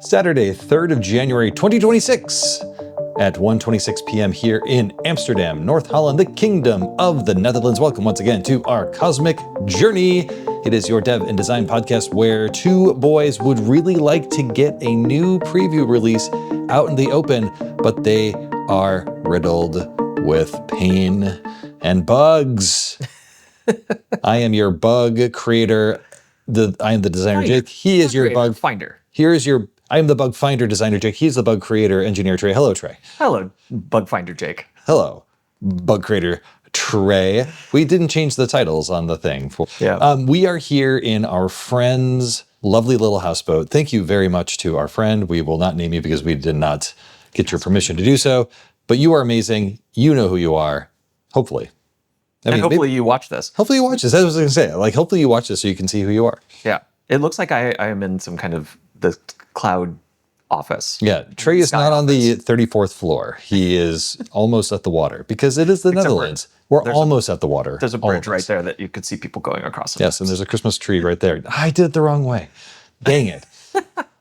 Saturday, 3rd of January, 2026 at 1:26 p.m. here in Amsterdam, North Holland, the Kingdom of the Netherlands. Welcome once again to our cosmic journey. It is your dev and design podcast where two boys would really like to get a new preview release out in the open, but they are riddled with pain and bugs. I am your bug creator. I am the designer, Jake. He is your bug finder. I am the bug finder designer, Jake. He's the bug creator engineer, Trey. Hello, Trey. Hello, bug finder, Jake. Hello, bug creator, Trey. We didn't change the titles on the thing. Yeah. We are here in our friend's lovely little houseboat. Thank you very much to our friend. We will not name you because we did not get your permission to do so. But you are amazing. You know who you are. Hopefully. Hopefully you watch this. Hopefully you watch this. That's what I was going to say. Like, hopefully you watch this so you can see who you are. Yeah. It looks like I am in some kind of the cloud office. Yeah. Trey is not on the 34th floor. He is almost at the water because it is the Netherlands. We're almost at the water. There's a bridge right there that you could see people going across. Yes, and there's a Christmas tree right there. I did it the wrong way. Dang it.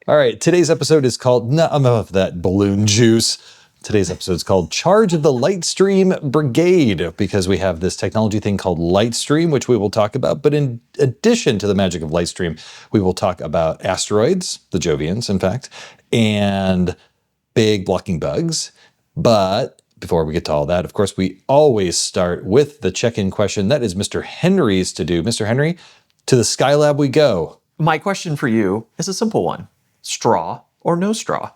All right. Today's episode is called, enough of that balloon juice. Today's episode is called Charge of the Lightstream Brigade, because we have this technology thing called Lightstream, which we will talk about. But in addition to the magic of Lightstream, we will talk about asteroids, the Jovians, in fact, and big blocking bugs. But before we get to all that, of course, we always start with the check-in question. That is Mr. Henry's to do. Mr. Henry, to the Skylab we go. My question for you is a simple one. Straw or no straw?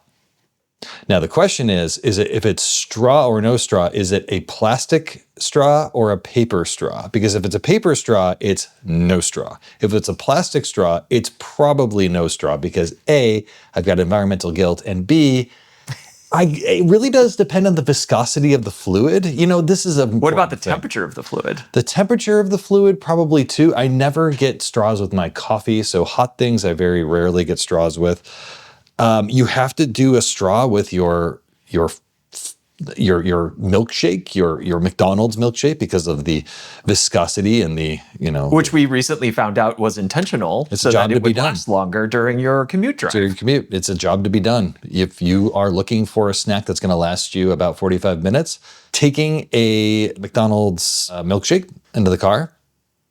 Now, the question is it, if it's straw or no straw, is it a plastic straw or a paper straw? Because if it's a paper straw, it's no straw. If it's a plastic straw, it's probably no straw because A, I've got environmental guilt, and B, it really does depend on the viscosity of the fluid. You know, this is a What about the temperature of the fluid? The temperature of the fluid, probably too. I never get straws with my coffee, so hot things I very rarely get straws with. You have to do a straw with your milkshake, your McDonald's milkshake, because of the viscosity and the, which we recently found out was intentional. It's a job to be done. Last longer during your commute drive. During your commute, it's a job to be done. If you are looking for a snack that's going to last you about 45 minutes, taking a McDonald's milkshake into the car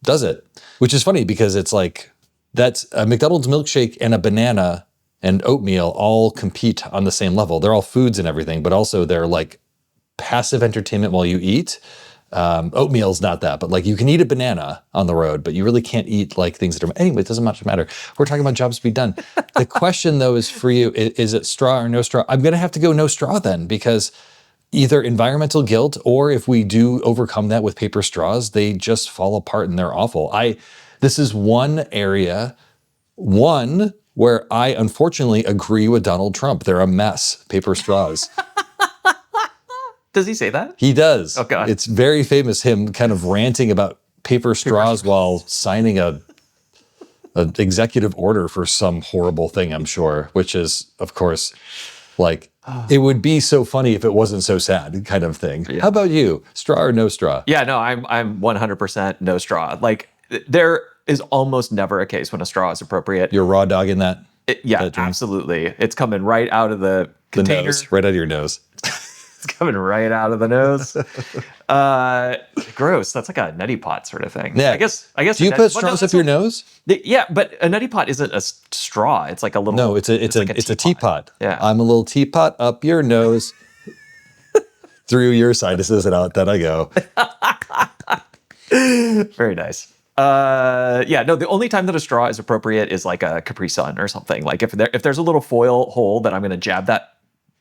does it. Which is funny because it's like that's a McDonald's milkshake and a banana and oatmeal all compete on the same level. They're all foods and everything, but also they're like passive entertainment while you eat. Oatmeal's not that, but like you can eat a banana on the road, but you really can't eat like things that are, anyway, it doesn't much matter. We're talking about jobs to be done. The question though is for you, is it straw or no straw? I'm going to have to go no straw then, because either environmental guilt, or if we do overcome that with paper straws, they just fall apart and they're awful. This is one area, where I unfortunately agree with Donald Trump. They're a mess, paper straws. Does he say that? He does. Oh, God. It's very famous, him kind of ranting about paper straws while signing an executive order for some horrible thing, I'm sure, which is, of course, like, it would be so funny if it wasn't so sad kind of thing. Yeah. How about you? Straw or no straw? Yeah, no, I'm 100% no straw. Like, there is almost never a case when a straw is appropriate. You're raw dogging that? That absolutely. It's coming right out of the container. Nose, right out of your nose. It's coming right out of the nose. Gross. That's like a neti pot sort of thing. Yeah. I guess. Do you put straws up your nose? Yeah, but a neti pot isn't a straw. It's like a little. No, it's a teapot. Yeah. I'm a little teapot up your nose. Through your sinuses and out that I go. Very nice. The only time that a straw is appropriate is like a Capri Sun or something. Like if there's a little foil hole that I'm going to jab that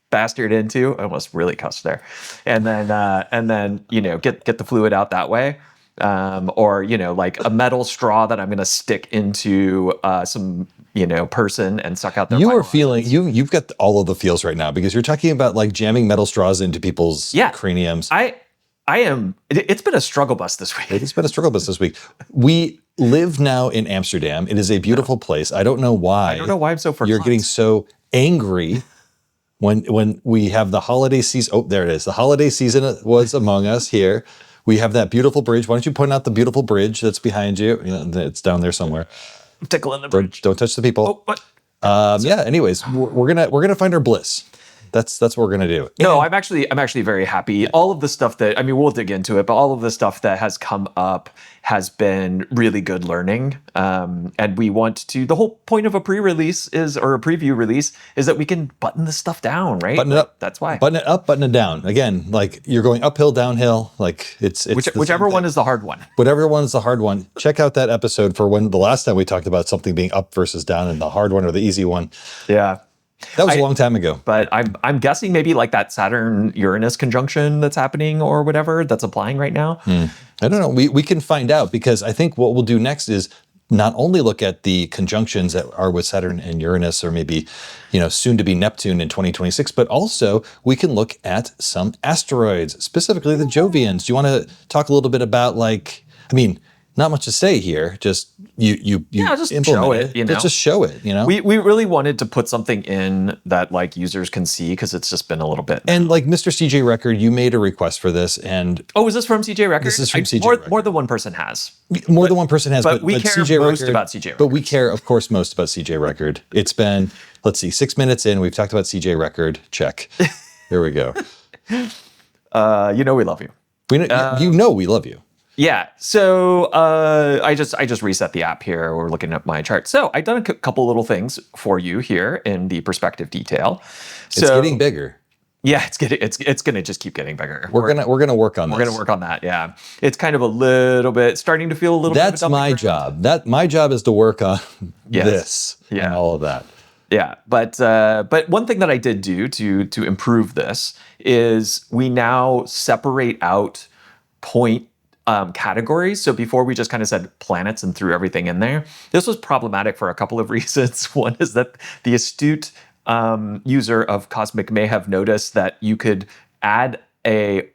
bastard into, I almost really cussed there, and then get the fluid out that way, or like a metal straw that I'm going to stick into some person and suck out their. You are feeling you've got all of the feels right now because you're talking about like jamming metal straws into people's craniums. I am. It's been a struggle bus this week. It's been a struggle bus this week. We live now in Amsterdam. It is a beautiful place. I don't know why. I'm so forgot. You're getting so angry when we have the holiday season. Oh, there it is. The holiday season was among us here. We have that beautiful bridge. Why don't you point out the beautiful bridge that's behind you? It's down there somewhere. I'm tickling the bridge. Don't touch the people. Oh, what? Yeah. Anyways, we're gonna find our bliss. That's what we're gonna do. No, I'm actually very happy. All of the stuff that, I mean, we'll dig into it, but all of the stuff that has come up has been really good learning. And we want to, the whole point of a pre-release or a preview release is that we can button this stuff down, right? Button it up. That's why. Button it up, button it down. Again, like you're going uphill, downhill. Like it's Whichever one is the hard one. Whatever one's the hard one. Check out that episode for when the last time we talked about something being up versus down and the hard one or the easy one. Yeah. That was a long time ago. But I'm guessing maybe like that Saturn-Uranus conjunction that's happening or whatever that's applying right now. I don't know. We can find out, because I think what we'll do next is not only look at the conjunctions that are with Saturn and Uranus, or maybe, soon to be Neptune in 2026, but also we can look at some asteroids, specifically the Jovians. Do you want to talk a little bit about, not much to say here, just you just implement show it, Just show it, We really wanted to put something in that like users can see, because it's just been a little bit. And like Mr. CJ Record, you made a request for this, and is this from CJ Record? This is from CJ Record. More than one person has. More than one person has, but we care CJ most Record, about CJ Record. But we care, of course, most about CJ Record. It's been, 6 minutes in, we've talked about CJ Record. Check. There we go. We love you. We love you. Yeah. So I just reset the app here. We're looking at my chart. So I've done a couple little things for you here in the perspective detail. So, it's getting bigger. Yeah, it's gonna just keep getting bigger. We're gonna work on this. We're gonna work on that. Yeah, it's kind of a little bit starting to feel a little. That's bit my job. My job is to work on this and all of that. Yeah, but one thing that I did do to improve this is we now separate out point categories. So before we just kind of said planets and threw everything in there. This was problematic for a couple of reasons. One is that the astute user of Cosmic may have noticed that you could add a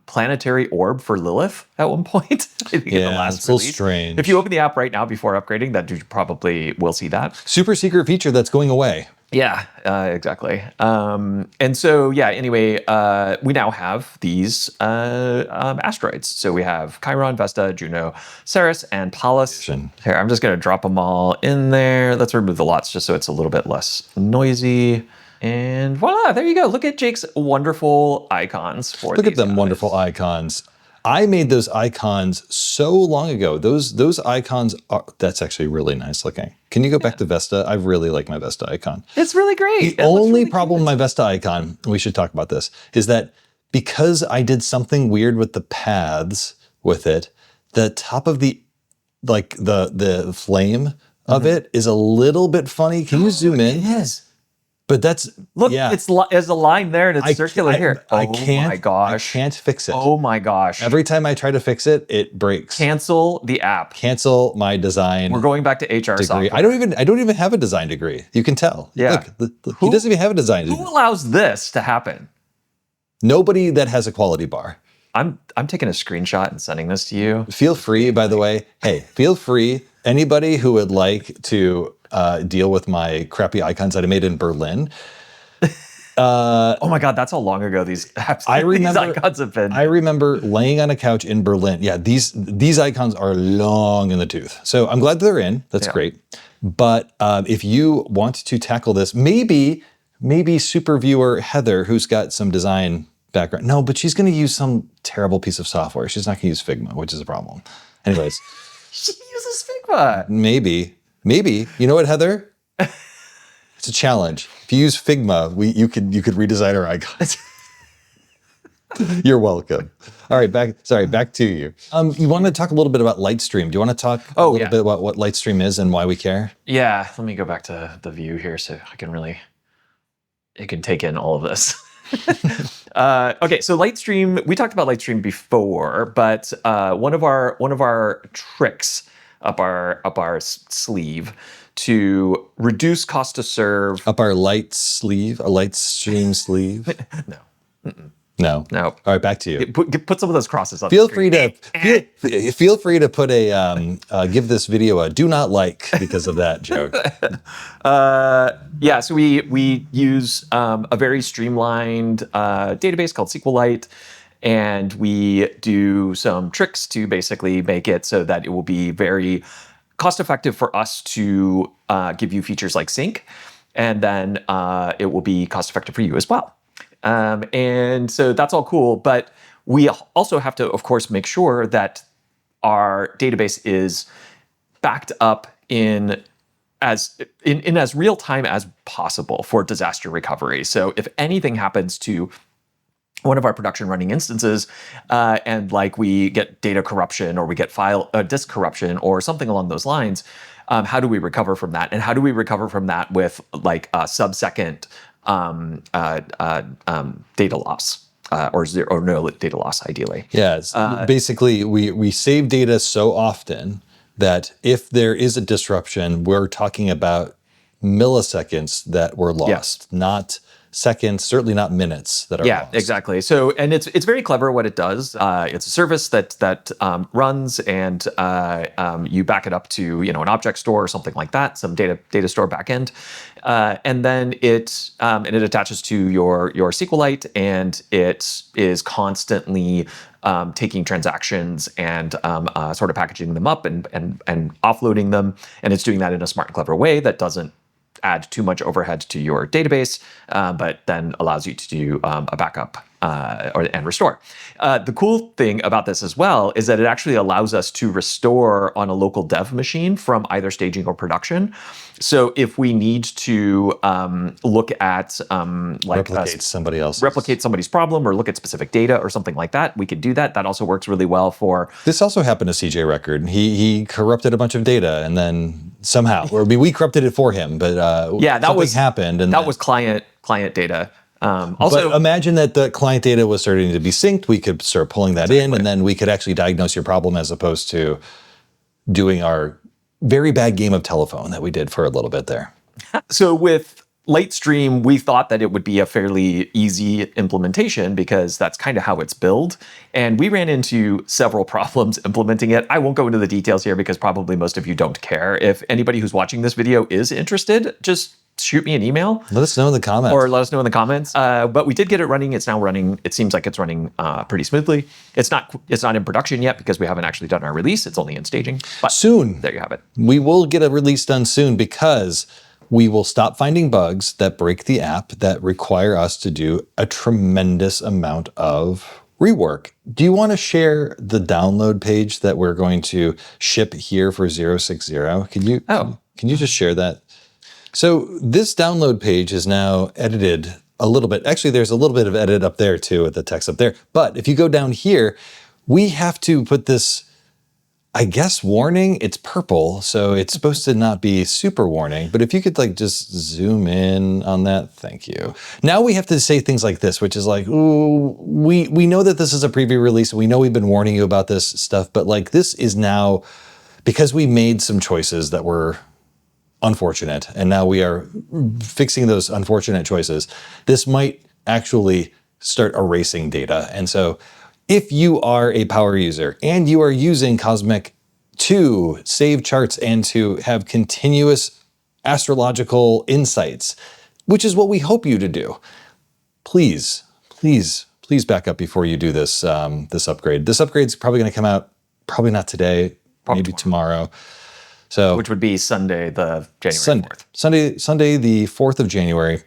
planetary orb for Lilith at one point. It's so strange. If you open the app right now before upgrading, that you probably will see that. Super secret feature that's going away. Yeah, exactly. And so, anyway, we now have these asteroids. So we have Chiron, Vesta, Juno, Ceres, and Pallas. Here, I'm just going to drop them all in there. Let's remove the lots just so it's a little bit less noisy. And voila, there you go. Look at Jake's wonderful icons for Look at them wonderful icons. I made those icons so long ago. Those icons that's actually really nice looking. Can you go back to Vesta? I really like my Vesta icon. It's really great. The only problem with my Vesta icon, we should talk about this, is that because I did something weird with the paths with it, the top of the flame of it is a little bit funny. Can you zoom in? It is. But that's there's a line there and it's circular here. I can't. My gosh. I can't fix it. Oh my gosh. Every time I try to fix it, it breaks. Cancel the app. Cancel my design. We're going back to HR degree. software. I don't even have a design degree. You can tell. Yeah. Look, he doesn't even have a design degree. Who allows this to happen? Nobody that has a quality bar. I'm taking a screenshot and sending this to you. Feel free, by the way. Hey, feel free. Anybody who would like to deal with my crappy icons that I made in Berlin. Oh my God, that's how long ago these apps, these icons have been. I remember laying on a couch in Berlin. Yeah, these icons are long in the tooth. So I'm glad they're in. That's great. But if you want to tackle this, maybe super viewer Heather, who's got some design background. No, but she's going to use some terrible piece of software. She's not going to use Figma, which is a problem. Anyways. She uses Figma. Maybe. You know what, Heather? It's a challenge. If you use Figma, you could redesign our icons. You're welcome. All right, back to you. You want to talk a little bit about Lightstream. Do you want to talk a little bit about what Lightstream is and why we care? Yeah, let me go back to the view here so I can it can take in all of this. Okay, so Lightstream, we talked about Lightstream before, but one of our tricks up our sleeve to reduce cost to serve. Up our Lightstream sleeve? No. No. All right, back to you. Put some of those crosses on. Feel free to put a give this video a do not like because of that joke. So we use a very streamlined database called SQLite, and we do some tricks to basically make it so that it will be very cost effective for us to give you features like sync, and then it will be cost effective for you as well. And so that's all cool, but we also have to, of course, make sure that our database is backed up in as real time as possible for disaster recovery. So if anything happens to one of our production running instances, and like we get data corruption or we get disk corruption or something along those lines, how do we recover from that? And how do we recover from that with like a sub-second data loss? Or no data loss, ideally. Yes. Basically, we save data so often that if there is a disruption, we're talking about milliseconds that were lost, not seconds, certainly not minutes that are lost. Yeah, exactly. So, and it's very clever what it does. It's a service that runs, and you back it up to an object store or something like that, some data store backend, and then it attaches to your SQLite, and it is constantly taking transactions and sort of packaging them up and offloading them, and it's doing that in a smart and clever way that doesn't add too much overhead to your database, but then allows you to do a backup and restore. The cool thing about this as well is that it actually allows us to restore on a local dev machine from either staging or production. So if we need to look at replicate somebody's problem or look at specific data or something like that, we could do that. That also works really well for. This also happened to CJ Record. He corrupted a bunch of data, and then somehow, or we corrupted it for him, but something happened, and that was client data. Also, but imagine that the client data was starting to be synced. We could start pulling that in, and then we could actually diagnose your problem as opposed to doing our very bad game of telephone that we did for a little bit there. So with Lightstream, we thought that it would be a fairly easy implementation because that's kind of how it's built. And we ran into several problems implementing it. I won't go into the details here because probably most of you don't care. If anybody who's watching this video is interested, just shoot me an email. Let us know in the comments. Or let us know in the comments. But we did get it running. It's now running. It seems like it's running pretty smoothly. It's not in production yet because we haven't actually done our release. It's only in staging. But soon. There you have it. We will get a release done soon because we will stop finding bugs that break the app that require us to do a tremendous amount of rework. Do you want to share the download page that we're going to ship here for 060? Can you just share that? So this download page is now edited a little bit. Actually, there's a little bit of edit up there too with the text up there. But if you go down here, we have to put this, I guess, warning. It's purple, so it's supposed to not be super warning. But if you could like just zoom in on that, thank you. Now we have to say things like this, which is like, ooh, we know that this is a preview release. We know we've been warning you about this stuff, but like this is now, because we made some choices that were unfortunate, and now we are fixing those unfortunate choices. This might actually start erasing data. And so if you are a power user and you are using Cosmic to save charts and to have continuous astrological insights, which is what we hope you to do, please back up before you do this this upgrade. This upgrade's probably going to come out, probably not today, maybe tomorrow. So, which would be Sunday, the January 4th. Sunday, the 4th of January.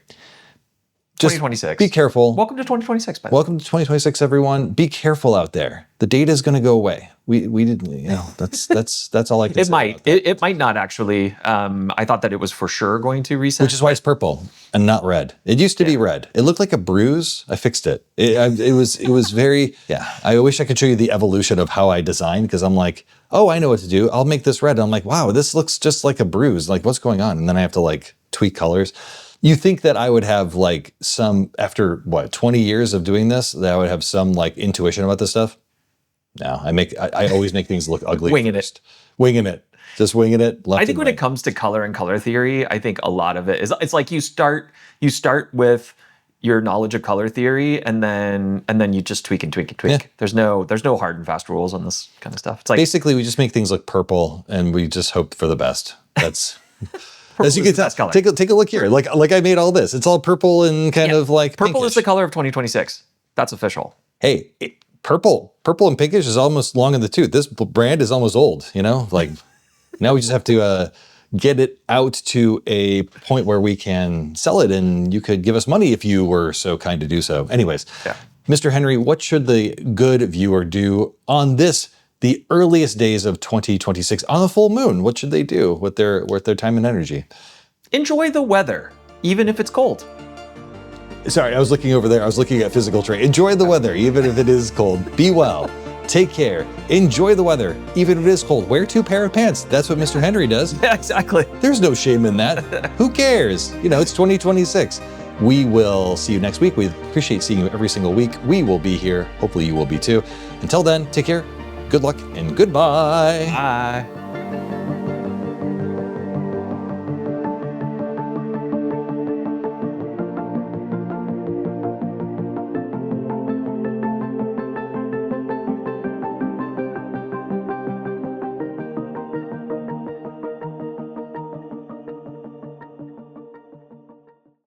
Just 2026. Be careful. Welcome to 2026, by the way. Welcome to 2026, everyone. Be careful out there. The data is going to go away. We didn't, that's all I can say. It might not actually. I thought that it was for sure going to reset. Which is why it's purple and not red. It used to be red. It looked like a bruise. I fixed it. It was very, I wish I could show you the evolution of how I designed, because I'm like, oh, I know what to do. I'll make this red. And I'm like, wow, this looks just like a bruise. Like, what's going on? And then I have to like tweak colors. You think that I would have like some, after 20 years of doing this, that I would have some like intuition about this stuff? No, I always make things look ugly. Winging it. Just winging it. I think when it comes to color and color theory, I think a lot of it is, it's like you start with your knowledge of color theory, and then you just tweak and tweak and tweak. Yeah. There's no hard and fast rules on this kind of stuff. It's like, basically we just make things look purple and we just hope for the best. That's as you can tell. Take a look here. Like I made all this. It's all purple and kind of like purple pinkish. Is the color of 2026. That's official. Hey, purple and pinkish is almost long in the tooth. This brand is almost old, Like now we just have to get it out to a point where we can sell it and you could give us money if you were so kind to do so. Anyways, Mr. Henry, what should the good viewer do on this, the earliest days of 2026 on the full moon? What should they do with their time and energy? Enjoy the weather, even if it's cold. Sorry, I was looking over there. I was looking at physical trait. Enjoy the weather, even if it is cold. Be well. Take care. Enjoy the weather, even if it is cold. Wear 2 pair of pants. That's what Mr. Henry does. Yeah, exactly. There's no shame in that. Who cares? You know, it's 2026. We will see you next week. We appreciate seeing you every single week. We will be here. Hopefully you will be too. Until then, take care. Good luck and goodbye. Bye.